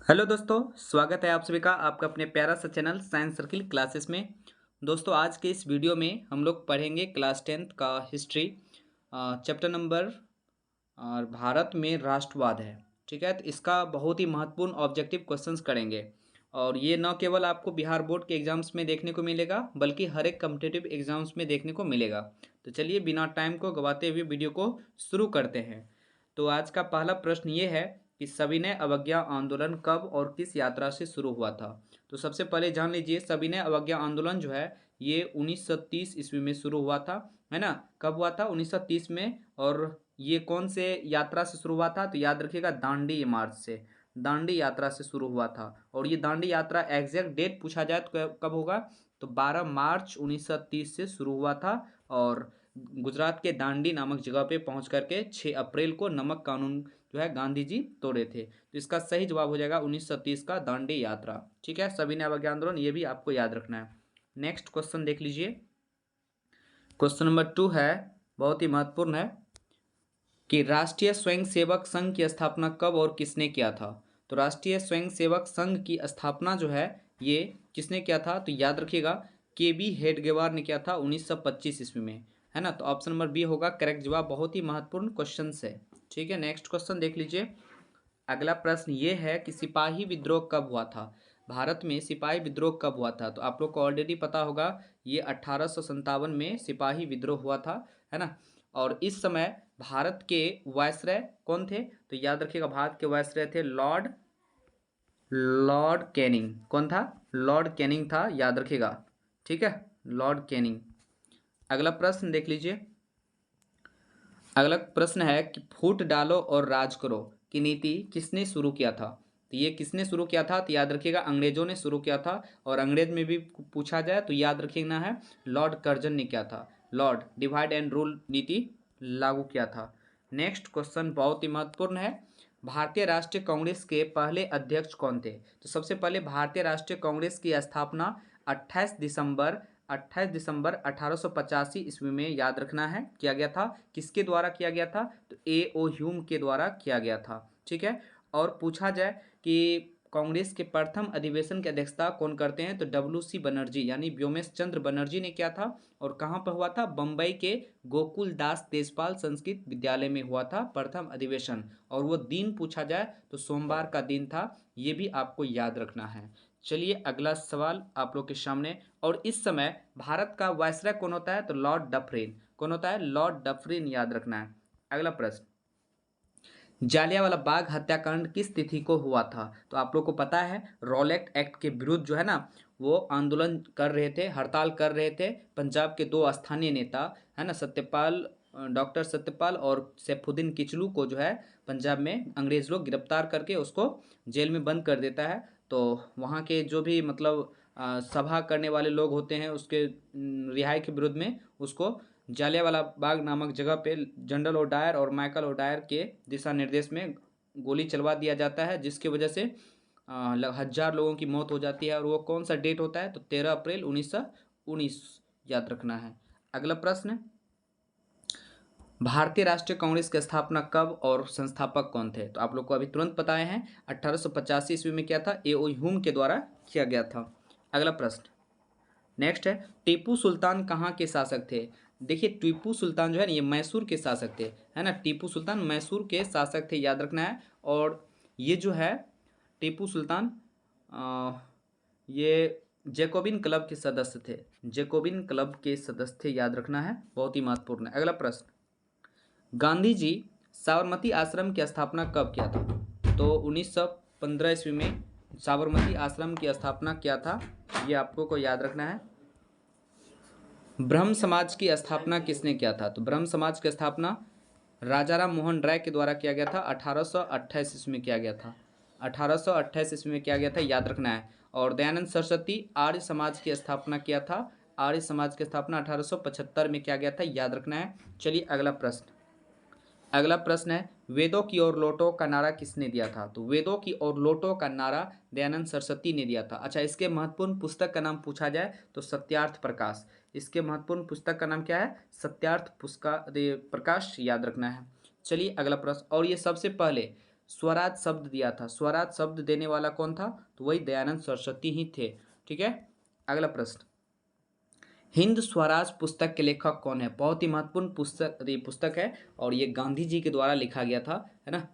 Hello दोस्तों, स्वागत है आप सभी का आपका अपने प्यारा सा चैनल साइंस सर्किल क्लासेस में। दोस्तों, आज के इस वीडियो में हम लोग पढ़ेंगे क्लास 10th का हिस्ट्री चैप्टर नंबर भारत में राष्ट्रवाद है। ठीक है, तो इसका बहुत ही महत्वपूर्ण ऑब्जेक्टिव क्वेश्चंस करेंगे और ये न केवल आपको बिहार बोर्ड के एग्जाम्स में देखने को मिलेगा बल्कि हर एक कम्पिटिटिव एग्जाम्स में देखने को मिलेगा। तो चलिए बिना टाइम को गवाते हुए वीडियो को शुरू करते हैं। तो आज का पहला प्रश्न ये है कि सविनय अवज्ञा आंदोलन कब और किस यात्रा से शुरू हुआ था। तो सबसे पहले जान लीजिए, सविनय अवज्ञा आंदोलन जो है ये 1930 ईस्वी में शुरू हुआ था, है ना। कब हुआ था? 1930 में। और ये कौन से यात्रा से शुरू हुआ था? तो याद रखिएगा, दांडी मार्च से, दांडी यात्रा से शुरू हुआ था। और ये दांडी यात्रा एग्जैक्ट डेट पूछा जाए तो कब होगा? तो 12 मार्च 1930 से शुरू हुआ था और गुजरात के दांडी नामक जगह पे पहुंच करके 6 अप्रैल को नमक कानून जो है गांधी जी तोड़े थे। तो इसका सही जवाब हो जाएगा 1930 का दांडी यात्रा। ठीक है, सविनय अवज्ञा आंदोलन, ये भी आपको याद रखना है। नेक्स्ट क्वेश्चन देख लीजिए। क्वेश्चन नंबर 2 है, बहुत ही महत्वपूर्ण है कि राष्ट्रीय स्वयंसेवक संघ की स्थापना कब और किसने किया था। तो राष्ट्रीय स्वयंसेवक संघ की स्थापना जो है ये किसने किया था? तो याद रखिएगा, के बी हेडगेवार ने किया था 1925 ईस्वी में, है ना। तो ऑप्शन नंबर बी होगा करेक्ट जवाब। बहुत ही महत्वपूर्ण क्वेश्चन है। ठीक है, नेक्स्ट क्वेश्चन देख लीजिए। अगला प्रश्न ये है कि सिपाही विद्रोह कब हुआ था। भारत में सिपाही विद्रोह कब हुआ था? तो आप लोग को ऑलरेडी पता होगा, ये 1857 में सिपाही विद्रोह हुआ था, है ना। और इस समय भारत के वायसराय कौन थे? तो याद रखिएगा, भारत के वायसराय थे लॉर्ड लॉर्ड कैनिंग। कौन था? लॉर्ड कैनिंग था, याद रखिएगा। ठीक है, लॉर्ड कैनिंग। अगला प्रश्न देख लीजिए। अगला प्रश्न है कि फूट डालो और राज करो की नीति किसने शुरू किया था। तो ये किसने शुरू किया था? तो याद रखिएगा, अंग्रेजों ने शुरू किया था। और अंग्रेज में भी पूछा जाए तो याद रखना है, लॉर्ड कर्जन ने किया था। लॉर्ड डिवाइड एंड रूल नीति लागू किया था। नेक्स्ट क्वेश्चन बहुत ही महत्वपूर्ण है, भारतीय राष्ट्रीय कांग्रेस के पहले अध्यक्ष कौन थे। तो सबसे पहले भारतीय राष्ट्रीय कांग्रेस की स्थापना 28 दिसंबर 1885 ईस्वी में, याद रखना है, किया गया था। किसके द्वारा किया गया था? तो ए ओ ह्यूम के द्वारा किया गया था। ठीक है, और पूछा जाए कि कांग्रेस के प्रथम अधिवेशन की अध्यक्षता कौन करते हैं? तो डब्ल्यू सी बनर्जी यानी व्योमेश चंद्र बनर्जी ने किया था। और कहाँ पर हुआ था? बम्बई के गोकुल दास तेजपाल संस्कृत विद्यालय में हुआ था प्रथम अधिवेशन। और वो दिन पूछा जाए तो सोमवार का दिन था, ये भी आपको याद रखना है। चलिए अगला सवाल आप लोग के सामने। और इस समय भारत का वायसराय कौन होता है? तो लॉर्ड डफरिन। कौन होता है? लॉर्ड डफरिन, याद रखना है। अगला प्रश्न, जालियांवाला बाग हत्याकांड किस तिथि को हुआ था? तो आप लोग को पता है, रॉलेट एक्ट के विरुद्ध जो है ना, वो आंदोलन कर रहे थे, हड़ताल कर रहे थे पंजाब के दो स्थानीय नेता, है ना, सत्यपाल, डॉक्टर सत्यपाल और सैफुद्दीन किचलू को जो है पंजाब में अंग्रेज लोग गिरफ्तार करके उसको जेल में बंद कर देता है। तो वहाँ के जो भी मतलब सभा करने वाले लोग होते हैं उसके रिहाई के विरुद्ध में उसको जालियांवाला बाग नामक जगह पे जनरल ओडायर और माइकल ओडायर के दिशा निर्देश में गोली चलवा दिया जाता है, जिसकी वजह से हजार लोगों की मौत हो जाती है। और वो कौन सा डेट होता है? तो 13 अप्रैल 1919, याद रखना है। अगला प्रश्न, भारतीय राष्ट्रीय कांग्रेस की स्थापना कब और संस्थापक कौन थे? तो आप लोग को अभी तुरंत बताए हैं, 1885 ईस्वी में किया था, ए ओ ह्यूम के द्वारा किया गया था। अगला प्रश्न नेक्स्ट है, टीपू सुल्तान कहाँ के शासक थे? देखिए, टीपू सुल्तान जो है ना, ये मैसूर के शासक थे, है ना। टीपू सुल्तान मैसूर के शासक थे, याद रखना है। और ये जो है टीपू सुल्तान ये जैकोबिन क्लब के सदस्य थे, जैकोबिन क्लब के सदस्य थे, याद रखना है, बहुत ही महत्वपूर्ण है। अगला प्रश्न, गांधी जी साबरमती आश्रम की स्थापना कब किया था? तो 1915 ईस्वी में साबरमती आश्रम की स्थापना किया था, ये आपको को याद रखना है। ब्रह्म समाज की स्थापना किसने किया था? तो ब्रह्म समाज की स्थापना राजा राम मोहन राय के द्वारा किया गया था, 1828 ईस्वी में किया गया था, 1828 ईस्वी में किया गया था, याद रखना है। और दयानंद सरस्वती आर्य समाज की स्थापना किया था, आर्य समाज की स्थापना 1875 में किया गया था, याद रखना है। चलिए अगला प्रश्न, अगला प्रश्न है, वेदों की ओर लौटो का नारा किसने दिया था? तो वेदों की ओर लौटो का नारा दयानंद सरस्वती ने दिया था। अच्छा, इसके महत्वपूर्ण पुस्तक का नाम पूछा जाए तो सत्यार्थ प्रकाश। इसके महत्वपूर्ण पुस्तक का नाम क्या है? सत्यार्थ प्रकाश, याद रखना है। चलिए अगला प्रश्न, और ये सबसे पहले स्वराज शब्द दिया था, स्वराज शब्द देने वाला कौन था? तो वही दयानंद सरस्वती ही थे। ठीक है, अगला प्रश्न, हिंद स्वराज पुस्तक के लेखक कौन है? बहुत ही महत्वपूर्ण पुस्तक है और ये गांधी जी के द्वारा लिखा गया था, है ना,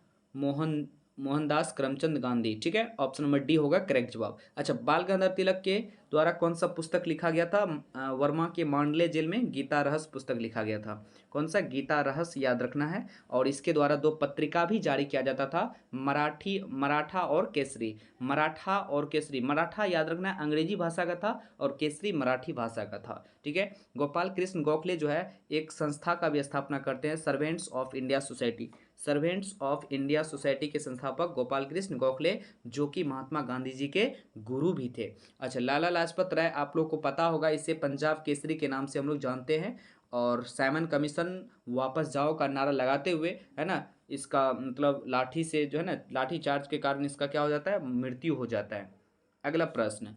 मोहनदास करमचंद गांधी। ठीक है, ऑप्शन नंबर डी होगा करेक्ट जवाब। अच्छा, बाल गंगाधर तिलक के द्वारा कौन सा पुस्तक लिखा गया था? वर्मा के मांडले जेल में गीता रहस्य पुस्तक लिखा गया था। कौन सा? गीता रहस्य, याद रखना है। और इसके द्वारा 2 पत्रिका भी जारी किया जाता था, मराठा और केसरी। मराठा और केसरी, मराठा याद रखना है अंग्रेजी भाषा का था और केसरी मराठी भाषा का था। ठीक है, गोपाल कृष्ण गोखले जो है एक संस्था का भी स्थापना करते हैं, servants of India society. Servants of India society के संस्थापक गोपाल कृष्ण गोखले, जो कि महात्मा गांधी जी के गुरु भी थे। अच्छा, लाला लाजपत राय आप लोग को पता होगा, इसे पंजाब केसरी के नाम से हम लोग जानते हैं। और साइमन कमीशन वापस जाओ का नारा लगाते हुए, है ना, इसका मतलब लाठी से जो है ना, लाठी चार्ज के कारण इसका क्या हो जाता है? मृत्यु हो जाता है। अगला प्रश्न,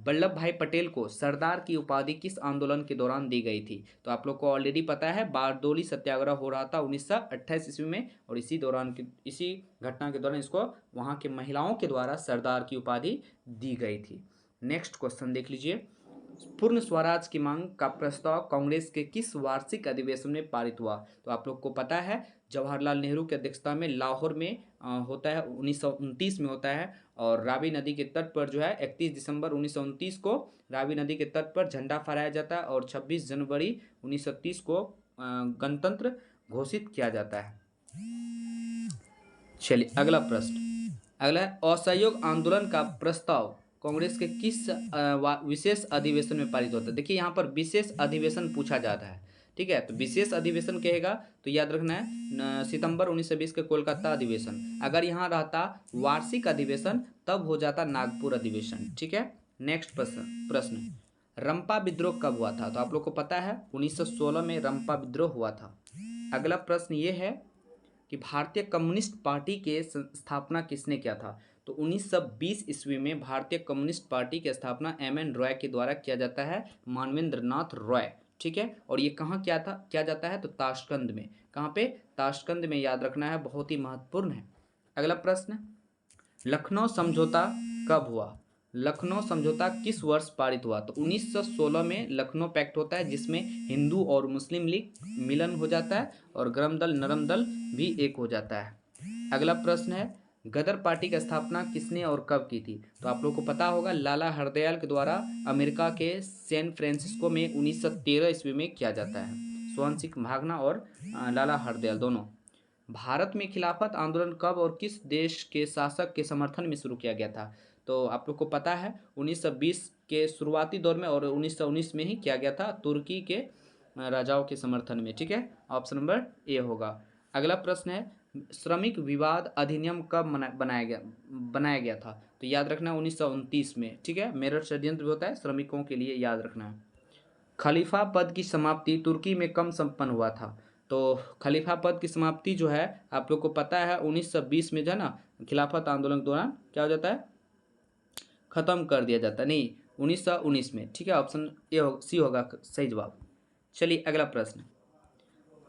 वल्लभ भाई पटेल को सरदार की उपाधि किस आंदोलन के दौरान दी गई थी? तो आप लोग को ऑलरेडी पता है, बारडोली सत्याग्रह हो रहा था 1928 ईस्वी में, और इसी घटना के दौरान इसको वहाँ के महिलाओं के द्वारा सरदार की उपाधि दी गई थी। नेक्स्ट क्वेश्चन देख लीजिए, पूर्ण स्वराज की मांग का प्रस्ताव कांग्रेस के किस वार्षिक अधिवेशन में पारित हुआ? तो आप लोग को पता है, जवाहरलाल नेहरू की अध्यक्षता में लाहौर में होता है, 1929 में होता है। और रावी नदी के तट पर जो है 31 दिसंबर 1929 को रावी नदी के तट पर झंडा फहराया जाता है और 26 जनवरी 1930 को गणतंत्र घोषित किया जाता है। चलिए अगला प्रश्न, अगला है, असहयोग आंदोलन का प्रस्ताव कांग्रेस के किस विशेष अधिवेशन में पारित होता है? देखिए यहाँ पर विशेष अधिवेशन पूछा जाता है। ठीक है, तो विशेष अधिवेशन कहेगा तो याद रखना है सितंबर 1920 के कोलकाता अधिवेशन। अगर यहाँ रहता वार्षिक अधिवेशन तब हो जाता नागपुर अधिवेशन। ठीक है, नेक्स्ट प्रश्न, रंपा विद्रोह कब हुआ था? तो आप लोग को पता है 1916 में रंपा विद्रोह हुआ था। अगला प्रश्न ये है कि भारतीय कम्युनिस्ट पार्टी के स्थापना किसने किया था? तो 1920 ईस्वी में भारतीय कम्युनिस्ट पार्टी की स्थापना एम.एन. रॉय के द्वारा किया जाता है, मानवेंद्र नाथ रॉय। ठीक है, और ये कहाँ किया जाता है? तो ताशकंद में। कहाँ पे? ताशकंद में, याद रखना है, बहुत ही महत्वपूर्ण है। अगला प्रश्न, लखनऊ समझौता कब हुआ? लखनऊ समझौता किस वर्ष पारित हुआ? तो 1916 में लखनऊ पैक्ट होता है, जिसमें हिंदू और मुस्लिम लीग मिलन हो जाता है और गरम दल नरम दल भी एक हो जाता है। अगला प्रश्न है, गदर पार्टी की स्थापना किसने और कब की थी? तो आप लोग को पता होगा, लाला हरदयाल के द्वारा अमेरिका के सैन फ्रांसिस्को में 1913 ईस्वी में किया जाता है। स्वर्ण सिंह भागना और लाला हरदयाल दोनों। भारत में खिलाफत आंदोलन कब और किस देश के शासक के समर्थन में शुरू किया गया था? तो आप लोग को पता है 1920 के शुरुआती दौर में और 1919 में ही किया गया था, तुर्की के राजाओं के समर्थन में। ठीक है, ऑप्शन नंबर ए होगा। अगला प्रश्न है, श्रमिक विवाद अधिनियम कब बनाया गया था? तो याद रखना 1929 में। ठीक है, मेरठ षड्यंत्र भी होता है श्रमिकों के लिए, याद रखना है। खलीफा पद की समाप्ति तुर्की में कब संपन्न हुआ था? तो खलीफा पद की समाप्ति जो है आप लोग को पता है 1920 में जो है ना, खिलाफत आंदोलन के दौरान क्या हो जाता है? खत्म कर दिया जाता है। नहीं, 1919 में। ठीक है, ऑप्शन सी होगा सही जवाब। चलिए अगला प्रश्न,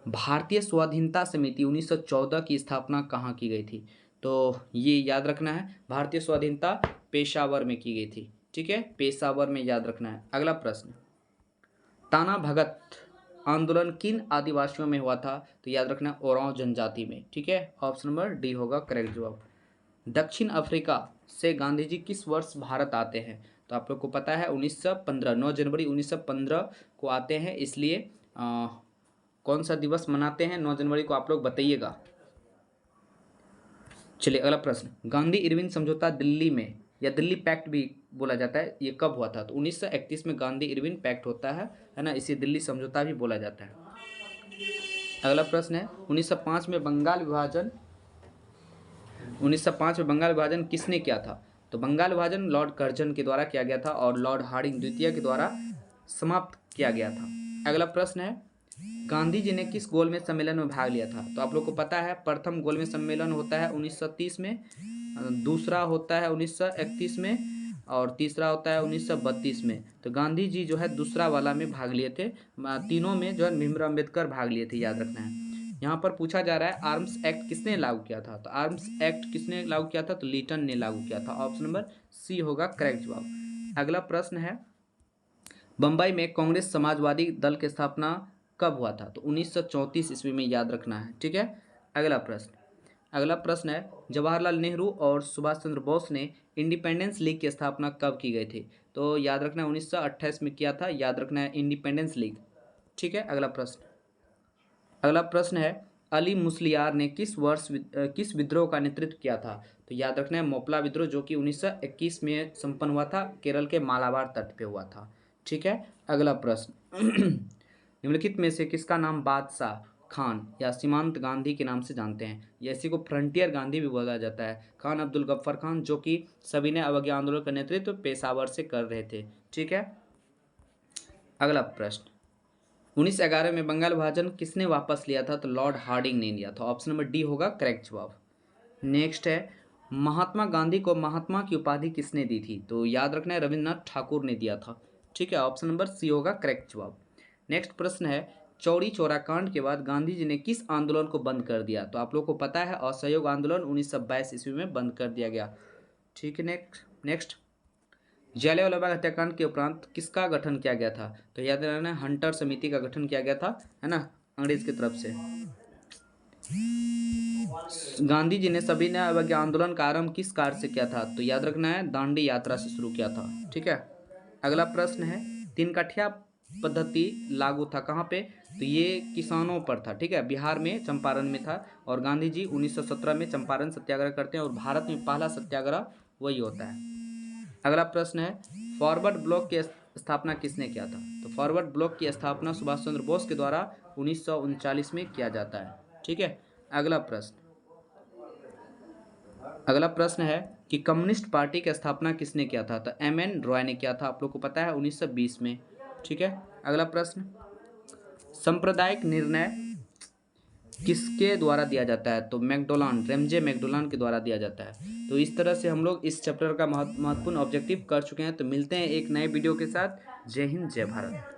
भारतीय स्वाधीनता समिति 1914 की स्थापना कहाँ की गई थी? तो ये याद रखना है, भारतीय स्वाधीनता पेशावर में की गई थी। ठीक है, पेशावर में, याद रखना है। अगला प्रश्न, ताना भगत आंदोलन किन आदिवासियों में हुआ था? तो याद रखना ओरांव जनजाति में। ठीक है, ऑप्शन नंबर डी होगा करेक्ट जवाब। दक्षिण अफ्रीका से गांधी जी किस वर्ष भारत आते हैं? तो आप लोग को पता है 1915, 9 जनवरी 1915 को आते हैं, इसलिए कौन सा दिवस मनाते हैं 9 जनवरी को, आप लोग बताइएगा। चलिए अगला प्रश्न, गांधी इरविन समझौता दिल्ली में, या दिल्ली पैक्ट भी बोला जाता है, ये कब हुआ था? तो 1931 में गांधी इरविन पैक्ट होता है ना, इसे दिल्ली समझौता भी बोला जाता है। अगला प्रश्न है, 1905 में बंगाल विभाजन किसने किया था? तो बंगाल विभाजन लॉर्ड कर्जन के द्वारा किया गया था और लॉर्ड हार्डिंग द्वितीय के द्वारा समाप्त किया गया था। अगला प्रश्न है, गांधी जी ने किस गोलमेज सम्मेलन में भाग लिया था? तो आप लोग को पता है प्रथम गोलमेज सम्मेलन होता है 1930 में, दूसरा होता है 1931 में और तीसरा होता है 1932 में। तो गांधी जी जो है दूसरा वाला में भाग लिए थे। तीनों में जो है भीमराव अम्बेडकर भाग लिए थे, याद रखना है। यहाँ पर पूछा जा रहा है आर्म्स एक्ट किसने लागू किया था, तो आर्म्स एक्ट किसने लागू किया था, तो लीटन ने लागू किया था। ऑप्शन नंबर सी होगा करेक्ट जवाब। अगला प्रश्न है बम्बई में कांग्रेस समाजवादी दल की स्थापना कब हुआ था, तो 1934 ईस्वी में, याद रखना है। ठीक है। अगला प्रश्न है जवाहरलाल नेहरू और सुभाष चंद्र बोस ने इंडिपेंडेंस लीग की स्थापना कब की गई थी, तो याद रखना है 1928 में किया था, याद रखना है इंडिपेंडेंस लीग। ठीक है। अगला प्रश्न है अली मुस्लियार ने किस विद्रोह का नेतृत्व किया था, तो याद रखना है मोपला विद्रोह, जो कि 1921 में संपन्न हुआ था, केरल के मालाबार तट पे हुआ था। ठीक है। अगला प्रश्न निम्नलिखित में से किसका नाम बादशाह खान या सीमांत गांधी के नाम से जानते हैं, या इसी को फ्रंटियर गांधी भी बोला जाता है। खान अब्दुल गफ्फार खान, जो कि सविनय अवज्ञा आंदोलन का नेतृत्व पेशावर से कर रहे थे। ठीक है। अगला प्रश्न 1911 में बंगाल विभाजन किसने वापस लिया था, तो लॉर्ड हार्डिंग ने लिया था। ऑप्शन नंबर डी होगा करेक्ट जवाब। नेक्स्ट है महात्मा गांधी को महात्मा की उपाधि किसने दी थी, तो याद रखना है रविन्द्रनाथ ठाकुर ने दिया था। ठीक है। ऑप्शन नंबर सी होगा करेक्ट जवाब। नेक्स्ट प्रश्न है चौरी चौरा कांड के बाद गांधी जी ने किस आंदोलन को बंद कर दिया, तो आप लोग को पता है असहयोग आंदोलन 1922 ईस्वी में बंद कर दिया गया। ठीक है। नेक्स्ट जालियांवाला बाग हत्याकांड के उपरांत किसका गठन किया गया था, तो याद रखना है हंटर समिति का गठन किया गया था, है ना, अंग्रेज की तरफ से। गांधी जी ने सविनय अवज्ञा आंदोलन का आरंभ किस कार्य से किया था, तो याद रखना है दांडी यात्रा से शुरू किया था। ठीक है। अगला प्रश्न है तीन कठिया पद्धति लागू था कहाँ पे, तो ये किसानों पर था। ठीक है। बिहार में चंपारण में था, और गांधी जी 1917 में चंपारण सत्याग्रह करते हैं, और भारत में पहला सत्याग्रह वही होता है। अगला प्रश्न है फॉरवर्ड ब्लॉक की स्थापना किसने किया था, तो फॉरवर्ड ब्लॉक की स्थापना सुभाष चंद्र बोस के द्वारा 1939 में किया जाता है। ठीक है। अगला प्रश्न है कि कम्युनिस्ट पार्टी की स्थापना किसने किया था, तो एम.एन. रॉय ने किया था, आप लोग को पता है 1920 में। ठीक है। अगला प्रश्न सांप्रदायिक निर्णय किसके द्वारा दिया जाता है, तो रेमजे मैकडोनाल्ड के द्वारा दिया जाता है। तो इस तरह से हम लोग इस चैप्टर का महत्वपूर्ण ऑब्जेक्टिव कर चुके हैं। तो मिलते हैं एक नए वीडियो के साथ। जय हिंद, जय भारत।